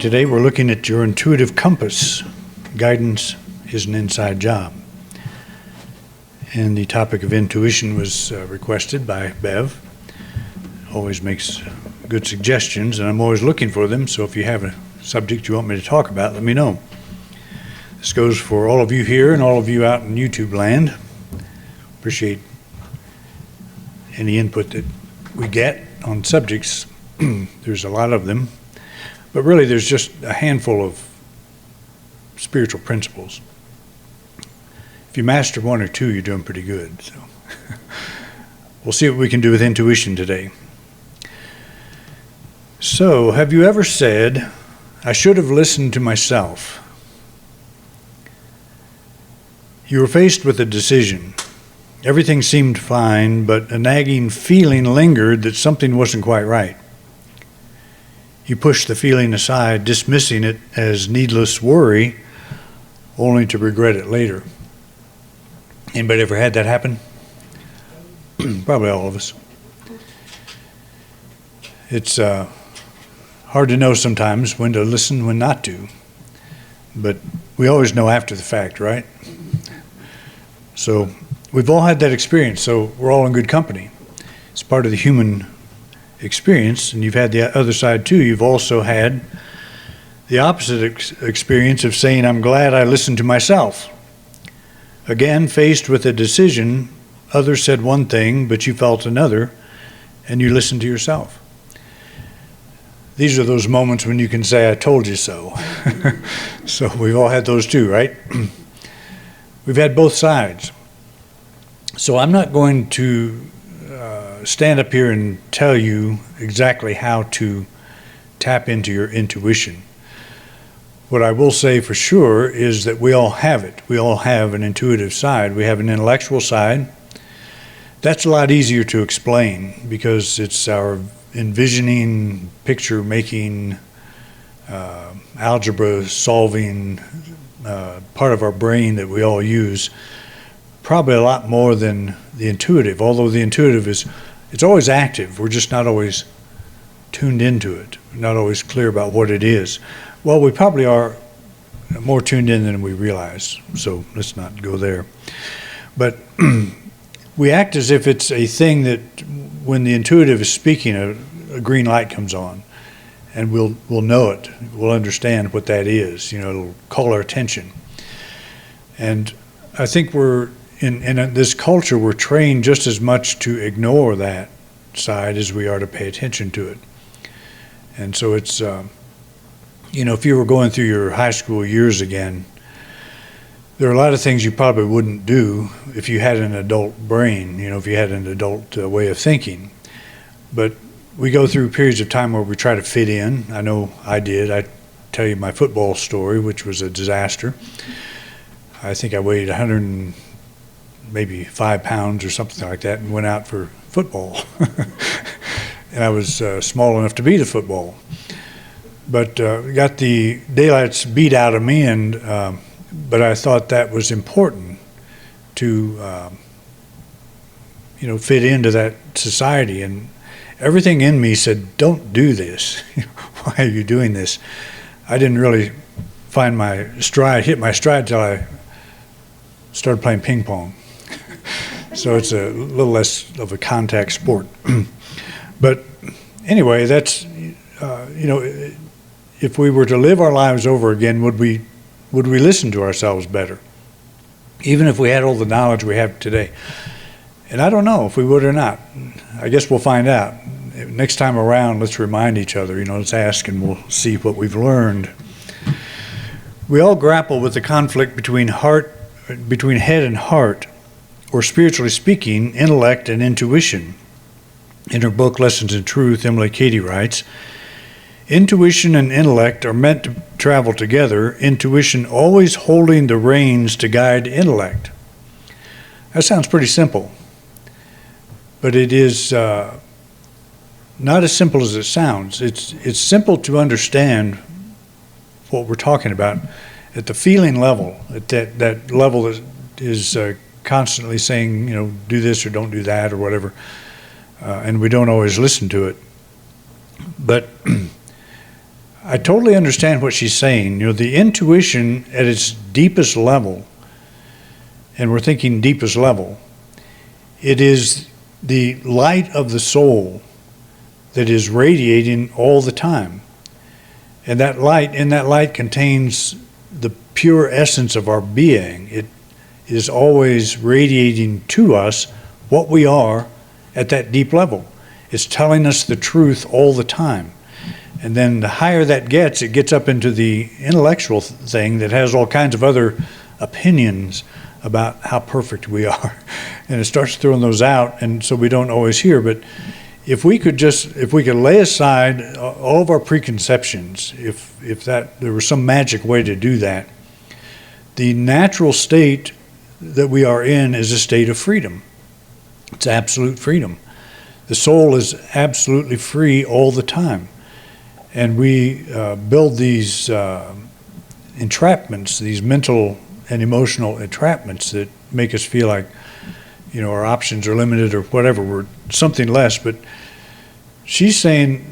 today, we're looking at your intuitive compass. Guidance is an inside job. And the topic of intuition was requested by Bev. Always makes good suggestions, and I'm always looking for them, so if you have a subject you want me to talk about, let me know. This goes for all of you here and all of you out in YouTube land. Appreciate any input that we get on subjects. There's a lot of them, but really there's just a handful of spiritual principles. If you master one or two, you're doing pretty good. So we'll see what we can do with intuition today. So, have you ever said, I should have listened to myself? You were faced with a decision. Everything seemed fine, but a nagging feeling lingered that something wasn't quite right. You pushed the feeling aside, dismissing it as needless worry, only to regret it later. Anybody ever had that happen? Probably all of us. It's hard to know sometimes when to listen, when not to. But we always know after the fact, right? So we've all had that experience, so we're all in good company. It's part of the human experience, and you've had the other side too. You've also had the opposite experience of saying, I'm glad I listened to myself. Again, faced with a decision, others said one thing, but you felt another, and you listened to yourself. These are those moments when you can say, I told you so. So we've all had those too, right? We've had both sides. So I'm not going to stand up here and tell you exactly how to tap into your intuition. What I will say for sure is that we all have it. We all have an intuitive side. We have an intellectual side. That's a lot easier to explain because it's our envisioning, picture making, algebra solving part of our brain that we all use. Probably a lot more than the intuitive, although the intuitive it's always active. We're just not always tuned into it, not always clear about what it is. Well, we probably are more tuned in than we realize, so let's not go there. But we act as if it's a thing that when the intuitive is speaking, a green light comes on, and we'll know it. We'll understand what that is. You know, it'll call our attention. And I think we're in this culture, we're trained just as much to ignore that side as we are to pay attention to it. And so it's, if you were going through your high school years again, there are a lot of things you probably wouldn't do if you had an adult brain, if you had an adult way of thinking. But we go through periods of time where we try to fit in. I know I did. I tell you my football story, which was a disaster. I think I weighed maybe 5 pounds or something like that and went out for football. And I was small enough to beat a football. But got the daylights beat out of me, but I thought that was important to fit into that society. And everything in me said, don't do this. Why are you doing this? I didn't really find hit my stride till I started playing ping pong. So it's a little less of a contact sport. But anyway, that's, if we were to live our lives over again, would we listen to ourselves better? Even if we had all the knowledge we have today. And I don't know if we would or not. I guess we'll find out. Next time around, let's remind each other, let's ask and we'll see what we've learned. We all grapple with the conflict between head and heart, or spiritually speaking, intellect and intuition. In her book, Lessons in Truth, Emilie Cady writes, intuition and intellect are meant to travel together, intuition always holding the reins to guide intellect. That sounds pretty simple, but it is not as simple as it sounds. It's simple to understand what we're talking about at the feeling level, at that level that is constantly saying, do this or don't do that or whatever, and we don't always listen to it. But I totally understand what she's saying. You know, the intuition at its deepest level, and we're thinking deepest level, it is the light of the soul that is radiating all the time. And that light, in that light contains the pure essence of our being. It is always radiating to us what we are at that deep level. It's telling us the truth all the time. And then the higher that gets, it gets up into the intellectual thing that has all kinds of other opinions about how perfect we are. And it starts throwing those out, and so we don't always hear. But if we could lay aside all of our preconceptions, if there was some magic way to do that, the natural state that we are in is a state of freedom. It's absolute freedom. The soul is absolutely free all the time. And we build these entrapments, these mental and emotional entrapments that make us feel like, you know, our options are limited or whatever, we're something less. But she's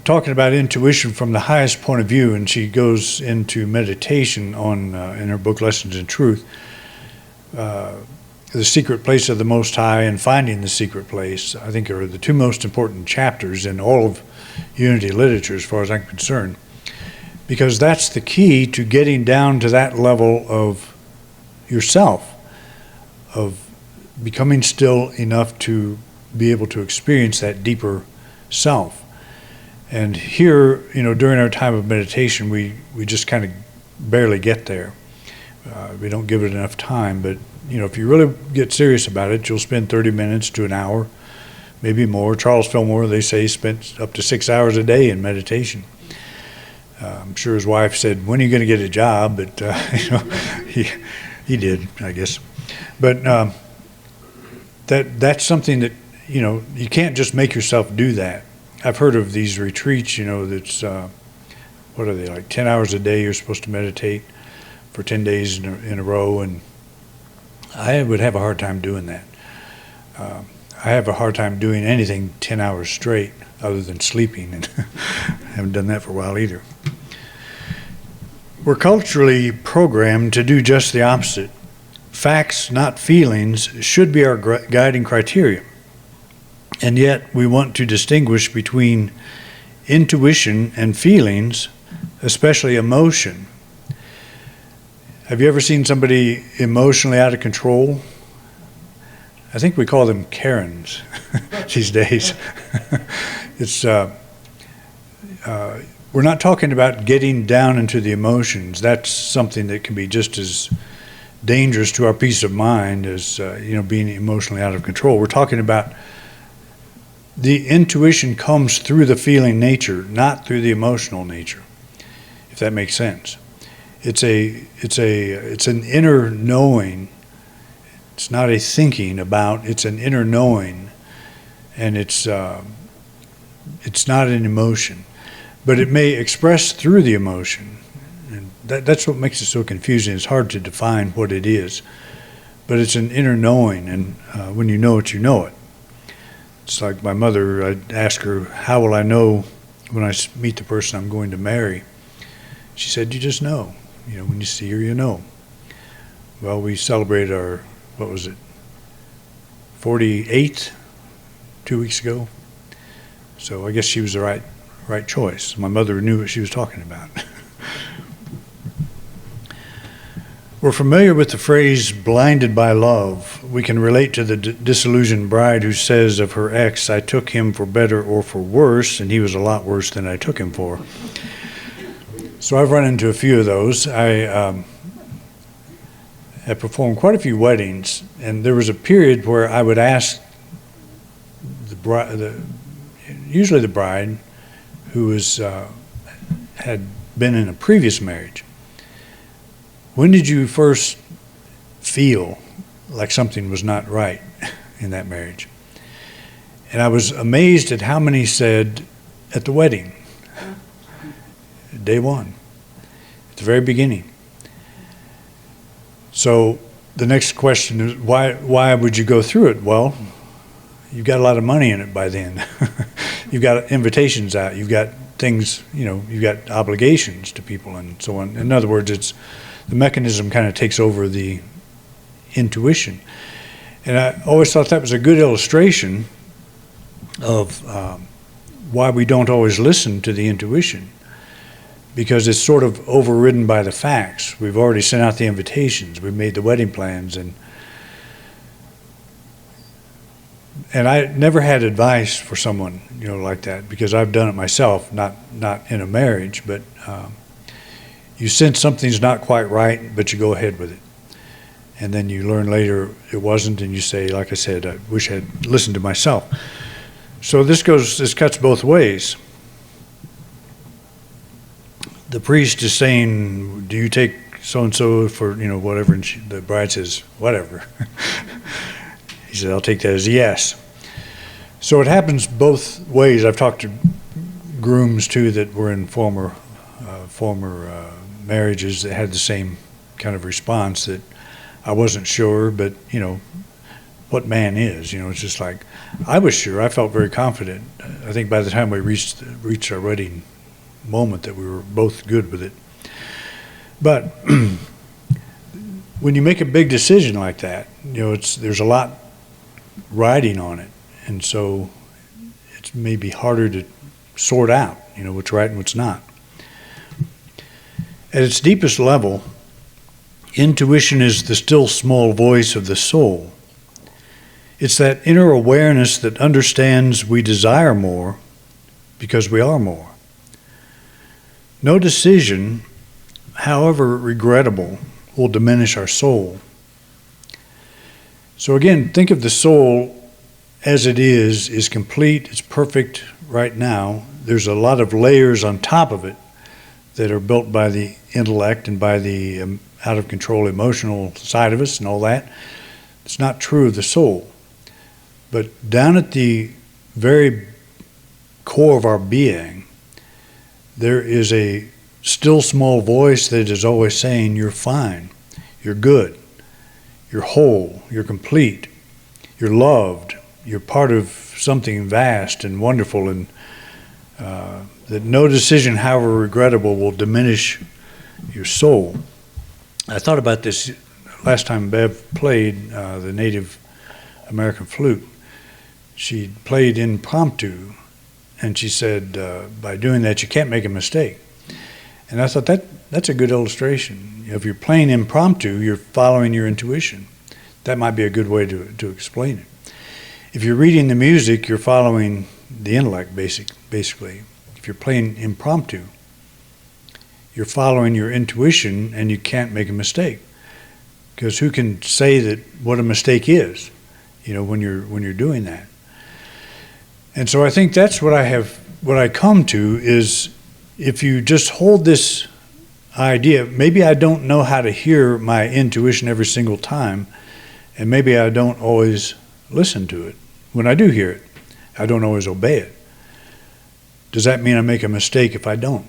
talking about intuition from the highest point of view, and she goes into meditation on in her book Lessons in Truth, the secret place of the Most High and finding the secret place, I think, are the two most important chapters in all of Unity literature as far as I'm concerned, because that's the key to getting down to that level of yourself, of becoming still enough to be able to experience that deeper self. And here, you know, during our time of meditation, we just kind of barely get there. We don't give it enough time, but you know, if you really get serious about it, you'll spend 30 minutes to an hour, maybe more. Charles Fillmore, they say, spent up to 6 hours a day in meditation. I'm sure his wife said, "When are you going to get a job?" But you know, he did, I guess. But that's something that, you know, you can't just make yourself do that. I've heard of these retreats, you know, that's what are they, like 10 hours a day you're supposed to meditate for 10 days in a row, and I would have a hard time doing that. I have a hard time doing anything 10 hours straight other than sleeping, and I haven't done that for a while either. We're culturally programmed to do just the opposite. Facts, not feelings, should be our guiding criteria. And yet we want to distinguish between intuition and feelings, especially emotion. Have you ever seen somebody emotionally out of control? I think we call them Karens these days. It's we're not talking about getting down into the emotions. That's something that can be just as dangerous to our peace of mind as you know, being emotionally out of control. We're talking about the intuition comes through the feeling nature, not through the emotional nature, if that makes sense. It's an inner knowing. It's not a thinking about, it's an inner knowing, and it's not an emotion, but it may express through the emotion, and that's what makes it so confusing. It's hard to define what it is, but it's an inner knowing, and when you know it, you know it. It's like my mother, I'd ask her, how will I know when I meet the person I'm going to marry? She said, you just know. You know, when you see her, you know. Well, we celebrated our, what was it, 48th 2 weeks ago. So I guess she was the right choice. My mother knew what she was talking about. We're familiar with the phrase blinded by love. We can relate to the disillusioned bride who says of her ex, I took him for better or for worse, and he was a lot worse than I took him for. So I've run into a few of those. I have performed quite a few weddings, and there was a period where I would ask usually the bride who had been in a previous marriage, when did you first feel like something was not right in that marriage? And I was amazed at how many said at the wedding. Day one, at the very beginning. So the next question is, why would you go through it? Well, you've got a lot of money in it by then. You've got invitations out. You've got things, you've got obligations to people and so on. In other words, the mechanism kind of takes over the intuition. And I always thought that was a good illustration of why we don't always listen to the intuition, because it's sort of overridden by the facts. We've already sent out the invitations, we've made the wedding plans, and I never had advice for someone, like that, because I've done it myself, not in a marriage, but you sense something's not quite right, but you go ahead with it. And then you learn later it wasn't, and you say, like I said, I wish I had listened to myself. So this cuts both ways. The priest is saying, do you take so-and-so for, whatever, and the bride says, whatever. He said, I'll take that as a yes. So it happens both ways. I've talked to grooms, too, that were in former marriages that had the same kind of response, that I wasn't sure, but, what man is? It's just like, I was sure. I felt very confident. I think by the time we reached our wedding moment that we were both good with it. But when you make a big decision like that, there's a lot riding on it, and so it's maybe harder to sort out, what's right and what's not. At its deepest level, intuition is the still small voice of the soul. It's that inner awareness that understands we desire more because we are more. No decision, however regrettable, will diminish our soul. So again, think of the soul as it is complete, it's perfect right now. There's a lot of layers on top of it that are built by the intellect and by the out of control emotional side of us and all that. It's not true of the soul. But down at the very core of our being, there is a still small voice that is always saying, you're fine, you're good, you're whole, you're complete, you're loved, you're part of something vast and wonderful, and that no decision, however regrettable, will diminish your soul. I thought about this last time Bev played the Native American flute. She played impromptu, and she said, by doing that, you can't make a mistake. And I thought that's a good illustration. If you're playing impromptu, you're following your intuition. That might be a good way to explain it. If you're reading the music, you're following the intellect, basically. If you're playing impromptu, you're following your intuition, and you can't make a mistake. Because who can say that what a mistake is, when you're doing that? And so I think that's what I come to is, if you just hold this idea, maybe I don't know how to hear my intuition every single time, and maybe I don't always listen to it. When I do hear it, I don't always obey it. Does that mean I make a mistake if I don't?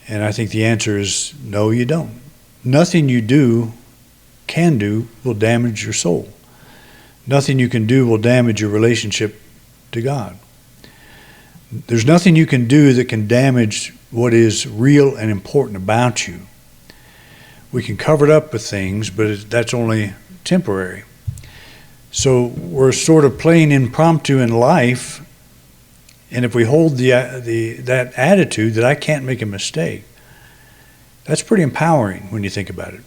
And I think the answer is no, you don't. Nothing you can do will damage your soul. Nothing you can do will damage your relationship to God. There's nothing you can do that can damage what is real and important about you. We can cover it up with things, but that's only temporary. So we're sort of playing impromptu in life, and if we hold that attitude that I can't make a mistake, that's pretty empowering when you think about it.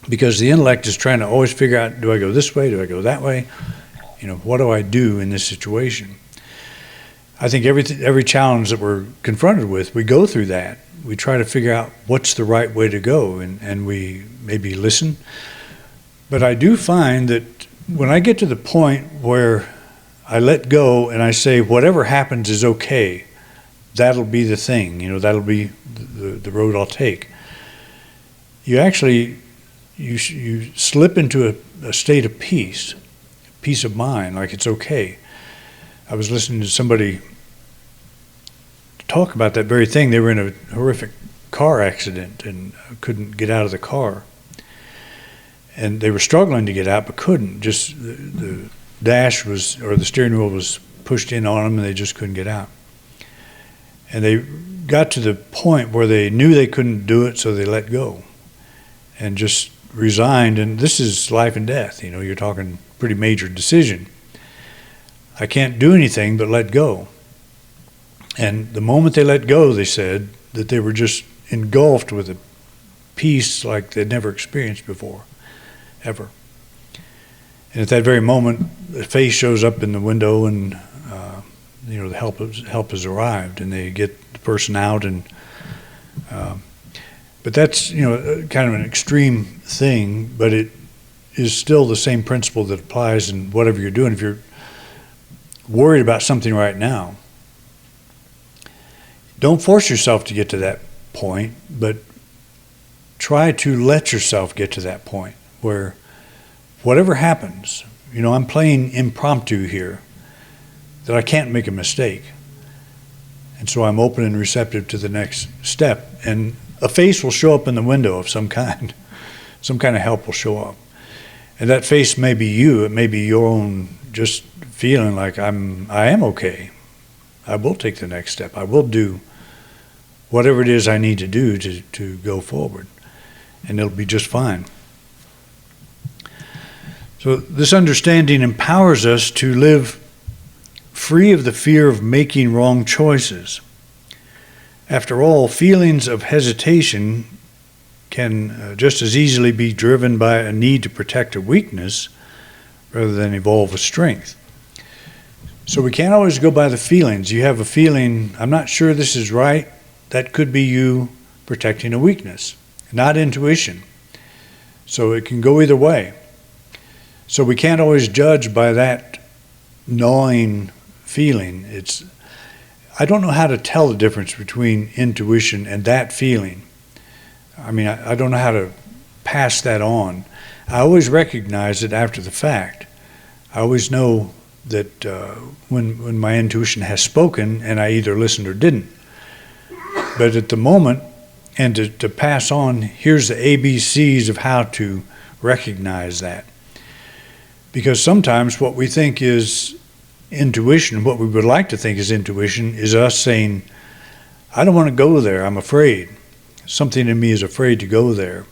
Because the intellect is trying to always figure out, do I go this way, do I go that way? What do I do in this situation? I think every challenge that we're confronted with, we go through that. We try to figure out what's the right way to go, and we maybe listen. But I do find that when I get to the point where I let go and I say, whatever happens is okay, that'll be the thing, that'll be the road I'll take. You actually, you slip into a state of peace of mind, like it's okay. I was listening to somebody talk about that very thing. They were in a horrific car accident and couldn't get out of the car. And they were struggling to get out, but couldn't. Just the dash or the steering wheel was pushed in on them, and they just couldn't get out. And they got to the point where they knew they couldn't do it, so they let go and just resigned. And this is life and death. You're talking pretty major decision. I can't do anything but let go. And the moment they let go, they said that they were just engulfed with a peace like they'd never experienced before, ever. And at that very moment, the face shows up in the window, and the help has arrived, and they get the person out. And but that's kind of an extreme thing, but it is still the same principle that applies in whatever you're doing. If you're worried about something right now, don't force yourself to get to that point, but try to let yourself get to that point where whatever happens, I'm playing impromptu here, that I can't make a mistake. And so I'm open and receptive to the next step. And a face will show up in the window of some kind. Some kind of help will show up. And that face may be you. It may be your own just feeling like I am okay. I will take the next step. I will do whatever it is I need to do to go forward. And it'll be just fine. So this understanding empowers us to live free of the fear of making wrong choices. After all, feelings of hesitation can just as easily be driven by a need to protect a weakness rather than evolve a strength. So we can't always go by the feelings. You have a feeling, I'm not sure this is right. That could be you protecting a weakness, not intuition. So it can go either way. So we can't always judge by that gnawing feeling. I don't know how to tell the difference between intuition and that feeling. I don't know how to pass that on. I always recognize it after the fact. I always know that when my intuition has spoken and I either listened or didn't. But at the moment, and to pass on, here's the ABCs of how to recognize that. Because sometimes what we think is intuition, what we would like to think is intuition, is us saying, I don't want to go there, I'm afraid. Something in me is afraid to go there.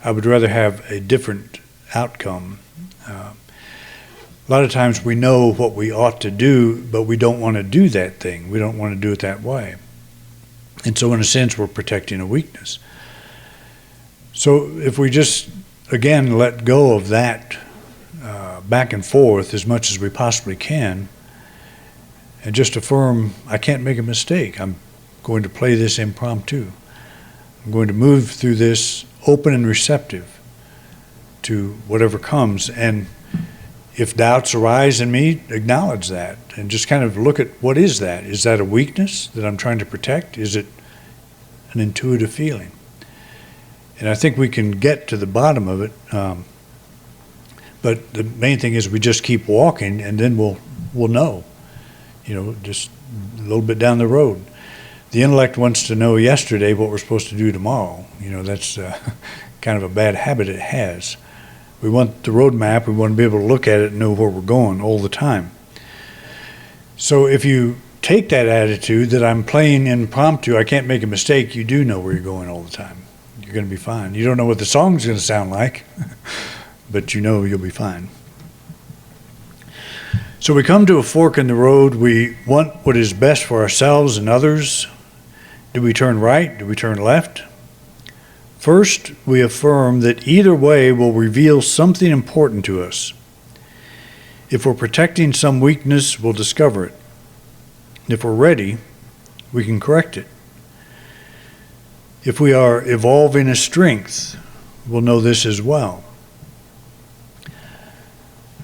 I would rather have a different outcome. A lot of times we know what we ought to do, but we don't want to do that thing. We don't want to do it that way. And so in a sense, we're protecting a weakness. So if we just, again, let go of that back and forth as much as we possibly can, and just affirm, I can't make a mistake. I'm going to play this impromptu. I'm going to move through this open and receptive to whatever comes. And if doubts arise in me, acknowledge that and just kind of look at, what is that? Is that a weakness that I'm trying to protect? Is it an intuitive feeling? And I think we can get to the bottom of it. But the main thing is we just keep walking, and then we'll know, just a little bit down the road. The intellect wants to know yesterday what we're supposed to do tomorrow. That's kind of a bad habit it has. We want the roadmap. We want to be able to look at it and know where we're going all the time. So if you take that attitude that I'm playing impromptu, I can't make a mistake, you do know where you're going all the time. You're going to be fine. You don't know what the song's going to sound like, but you'll be fine. So we come to a fork in the road. We want what is best for ourselves and others. Do we turn right? Do we turn left? First, we affirm that either way will reveal something important to us. If we're protecting some weakness, we'll discover it. If we're ready, we can correct it. If we are evolving a strength, we'll know this as well.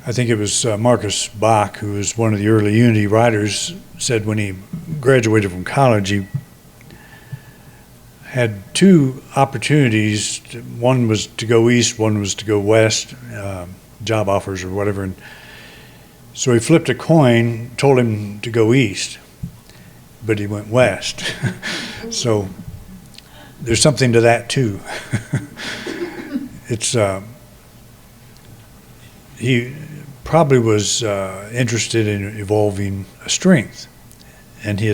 I think it was Marcus Bach, who was one of the early Unity writers, said when he graduated from college, he had two opportunities. One was to go east, one was to go west, job offers or whatever. And so he flipped a coin, told him to go east, but he went west. So there's something to that too. He probably was interested in evolving a strength, and he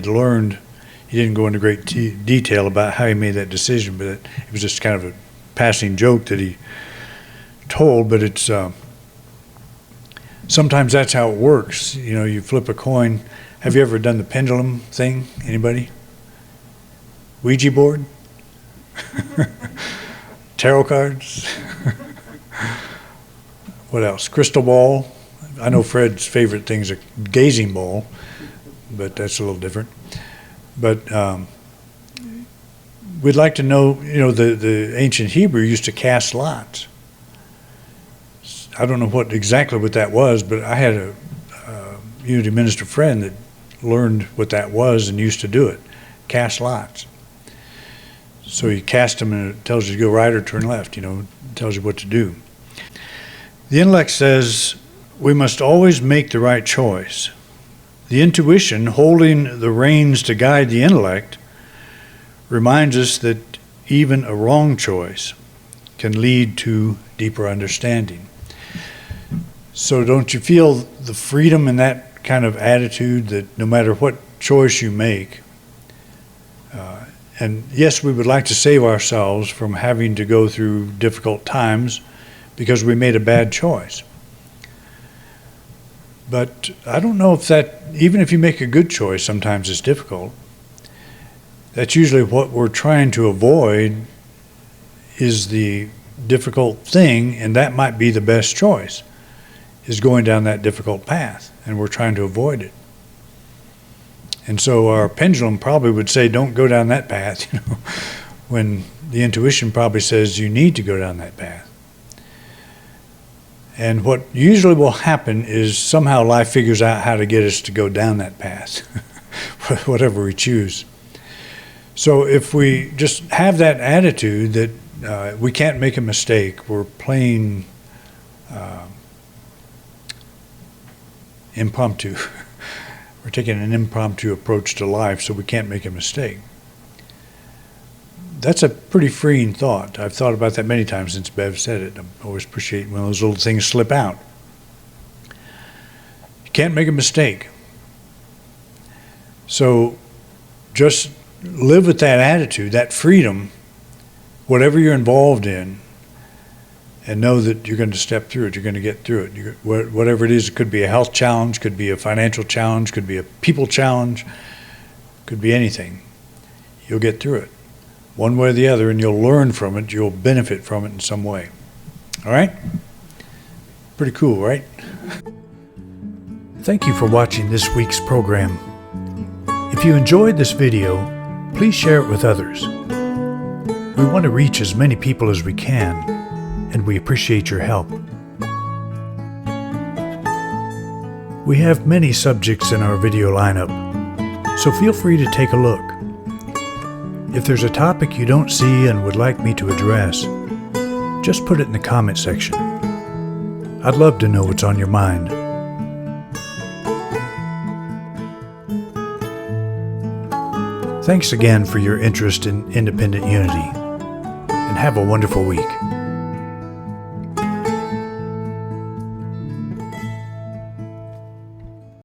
he didn't go into great detail about how he made that decision, but it was just kind of a passing joke that he told. But it's sometimes that's how it works. You know, you flip a coin. Have you ever done the pendulum thing? Anybody? Ouija board? Tarot cards? What else? Crystal ball. I know Fred's favorite thing's a gazing ball, but that's a little different. But we'd like to know, you know, the ancient Hebrew used to cast lots. I don't know exactly what that was, but I had a unity minister friend that learned what that was and used to do it, cast lots. So you cast them and it tells you to go right or turn left, you know, it tells you what to do. The intellect says we must always make the right choice. The intuition, holding the reins to guide the intellect, reminds us that even a wrong choice can lead to deeper understanding. So don't you feel the freedom in that kind of attitude that no matter what choice you make, and yes, we would like to save ourselves from having to go through difficult times because we made a bad choice. But I don't know if that, even if you make a good choice, sometimes it's difficult. That's usually what we're trying to avoid, is the difficult thing, and that might be the best choice, is going down that difficult path, and we're trying to avoid it. And so our pendulum probably would say, don't go down that path, you know, when the intuition probably says you need to go down that path. And what usually will happen is somehow life figures out how to get us to go down that path, whatever we choose. So if we just have that attitude that we can't make a mistake, we're playing impromptu. We're taking an impromptu approach to life, so we can't make a mistake. That's a pretty freeing thought. I've thought about that many times since Bev said it. I always appreciate when those little things slip out. You can't make a mistake. So just live with that attitude, that freedom, whatever you're involved in, and know that you're going to step through it, you're going to get through it. Whatever it is, it could be a health challenge, could be a financial challenge, could be a people challenge, could be anything. You'll get through it, one way or the other, and you'll learn from it, you'll benefit from it in some way. All right? Pretty cool, right? Thank you for watching this week's program. If you enjoyed this video, please share it with others. We want to reach as many people as we can, and we appreciate your help. We have many subjects in our video lineup, so feel free to take a look. If there's a topic you don't see and would like me to address, just put it in the comment section. I'd love to know what's on your mind. Thanks again for your interest in Independent Unity, and have a wonderful week.